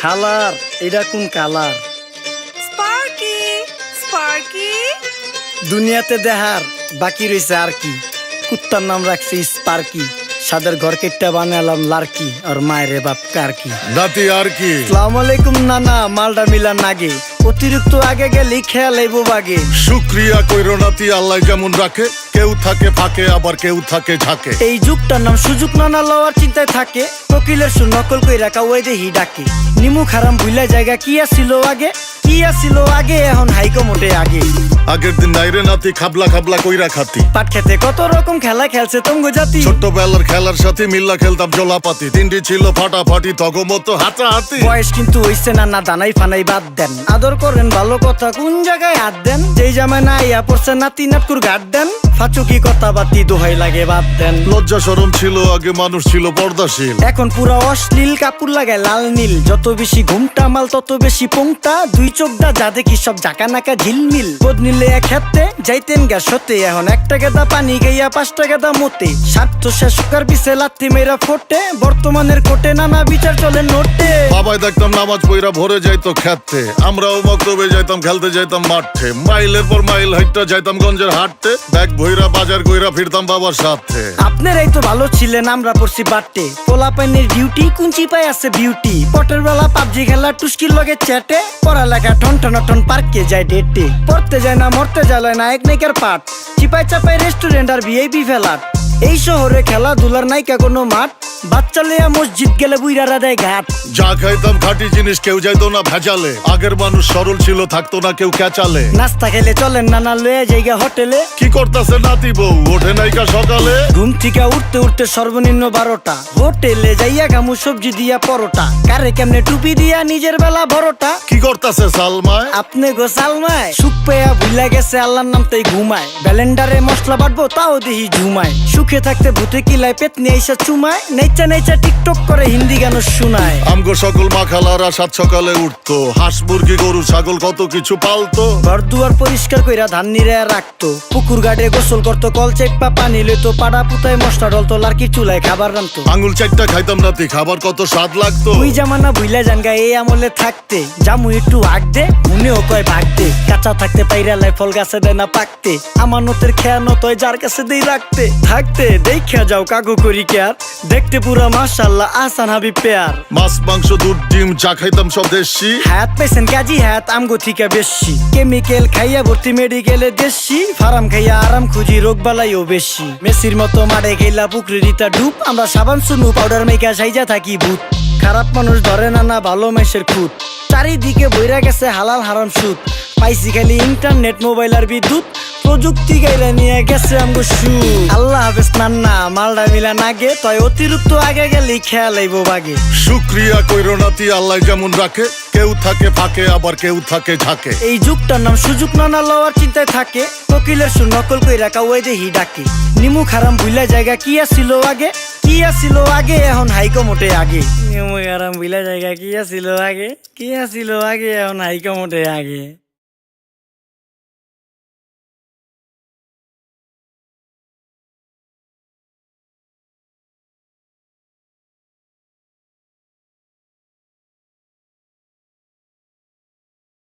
হালার এটা কোন কালার? স্পার্কি স্পার্কি দুনিয়াতে দেহার বাকি রয়েছে আর কি। কুত্তার নাম রাখছি স্পার্কি, সাদের ঘর কেটটা বানালাম লার্কি, আর মায়ের বাপ কারকি। নাতি আর কি? আসসালামু আলাইকুম নানা, মালডা মিলা নাগে, অতিরিক্ত আগে গেলে খেয়াল আইবো বাগে। শুক্রিয়া কইরো নাতি, আল্লাহ যেমন রাখে, কেউ থাকে ফাঁকে আবার কেউ থাকে ঝাঁকে। এই যুগটার নাম সুযোগ নানা লওয়ার চিন্তায় থাকে, কোকিলের সুর নকল কই রাখা ওই দেহি ডাকে। নিমু খারাম ভুলা জায়গা কি আসিল আগে, কি আসিল আগে, এখন হাইকো মোটে আগে। আগের দিন নাইরে নাতি খাবলা খাবলা কইরা খাতি, পাট খেতে কত রকম খেলা খেলছে তঙ্গ জাতি। ছোট্টবেলার খেলার সাথে মিল্লা খেলতাম জলাপাতি, তিনটি ছিল ফাটাফাটি তগমতো হাতাহাতি। বয়স কিন্তু হইছে না, না দানাই ফানাই বাদ দেন, আদর করেন ভালো কথা কোন জায়গায় হাত দেন। যেই জামায় না ইয়া পড়ছে নাতি নাটকুর গাট দেন, ফাচুকি কথা বাতি দোহাই লাগে বাদ দেন। লজ্জা শরম ছিল আগে, মানুষ ছিল পর্দাশীল, এখন পুরা অশ্লীল, কাপড় লাগায় লাল নীল। যত বেশি ঘুমটা মাল তত বেশি পোংটা, দুই চোখটা যা দেখি সব জাকা নাকা ঝিলমিল। বোধ নিলে এক হাতে যাইতেন গা সতে, এখন একটা গেদা পানি গাইয়া 5টা গেদা মতে। স্বার্থ শেষ কার পিছে লাথি মেয়েরা ফোটে, বর্তমানের কোটে নানা বিচার চলে নোটে। বাবাই দেখতাম নামাজ পইরা ভরে যাইতো খেতে, আমরাও মক্তবে যাইতাম, খেলতে যাইতাম মাঠে। মাইলের পর মাইল হাইটটা যাইতাম গঞ্জের হাটতে, ব্যাগ ভইরা বাজার কইরা ফিরতাম বাবার সাথে। আপনারাই তো ভালো ছিলেন, আমরা পড়ছি বাটে। পোলা পাইনের ডিউটি কুঞ্চি পাই আছে বিউটি, পটের বেলা পাবজি খেলা টুস্কির লগে চ্যাটে। পড়ালেখা টন টন টন পার্কে যায় ডেটে, পড়তে যায় না মরতে যায় না এক নাইকার পাট। চিপাই চাপাই রেস্টুরেন্ট আর ভিআইপি ফেলাট, এই শহরে খেলাধুলার নাইকা কোনো মাঠ। বাচ্চা লেয়া মসজিদ গেলে বুইরারা দেয় ঘাট। যা খাইতাম খাঁটি জিনিস, কেউ যাইতো না ভেজালে। আগের মানুষ সরল ছিল, থাকতো না কেউ ক্যাচালে। নাস্তা খেলে চলেন নানা লয়ে জায়গা হোটেলে। কি করতাছে নাতি বউ, ওঠে নাইকা সকালে। ঘুম থেকে উঠতে উঠতে সর্বনিম্ন 12টা, হোটেলে যাইয়া গামু সবজি দিয়া পরোটা। কারে কেমনে টুপি দিয়া নিজের বেলা বড়টা। কি করতাছে সালমায়? আপনি গো সালমায় সুখ পেয়া ভুলা গেছে আল্লাহর নাম তাই ঘুমায়। ব্যালেন্ডারে মশলা বাটবো তাও দেহি ঝুমায়। সুখে থাকতে ভূতে কিলায় পেট নিয়ে আইসা চুমায়। নেচা নেচা টিকটক করে হিন্দি গান শোনায়। আমগো সকল মাখালারা সাত সকালে উঠতো, হাঁস মুরগি গরু ছাগল কত কিছু পালতো। ঘর দুয়ার পরিষ্কার কইরা ধান নিরে রাখতো, পুকুর ঘাটে গোসল করতো, কল চেপা পানি লইতো। পাড়া পুতায় মশলা ডলতো, লার্কি চুলায় খাবার রান্তো। আঙুল চারটা খাইতাম নাতি, খাবার কত স্বাদ লাগতো। ওই জামানা ভুইলা জানগা এই আমলে থাকতে, জামু একটু আগ দে মনেও কয় ভাগ দে। কাঁচা থাকতে পাইরালায় ফল গাছে দেয় না পাকতে, আমানতের খেয়ানত হয় যার কাছে দেই রাখতে। থাকতে দেখা যাও কাগু করি কেয়ার, দেখতে পুরা মাশাআল্লাহ আসান হাবি পেয়ার। মাছ মাংস দুধ ডিম যা খাইতাম সব দেশি, হাত পেছেন কাজী হাত আমগো থিকা বেশি। কেমিক্যাল খাইয়া ভর্তি মেডিকেলে দেশি, ফার্ম খাইয়া আরাম খুঁজি রোগ বালাইও বেশি। মেসির মতো মারে গেলা পুকুরে রিতা ডুব, আমরা সাবান সুনু পাউডার মেকা সাইজা থাকি ভূত। খারাপ মানুষ ধরে না না ভালো মেসের খুঁত, চারিদিকে বইরা গেছে হালাল হারাম সুদ। পাইছি খালি ইন্টারনেট মোবাইল আর বিদ্যুৎ, প্রযুক্তি গাইলা নিয়ে গেছে আমগো সু। আল্লাহ হাফেজ নান্না, মালডা মিলা নাগে, তয় অতিরিক্ত আগে গেলে খেয়াল আইবো বাগে। শুক্রিয়া কইরো নাতি, আল্লাহ যেমন রাখে, কেউ থাকে ফাঁকে আবার কেউ থাকে ঝাঁকে। এই যুগটার নাম সুযোগ নানা লওয়ার চিন্তায় থাকে, কোকিলের সুর নকল কই রাখা ওই দেহি ডাকে। নিমু খারাম ভুলা জায়গা কি আসিল আগে, কি আসিল আগে, এখন হাইকো মোটে আগে। নিমু খারাম ভুলা জায়গা কি আসিল আগে, কি আসিল আগে, এখন হাইকো মোটে আগে।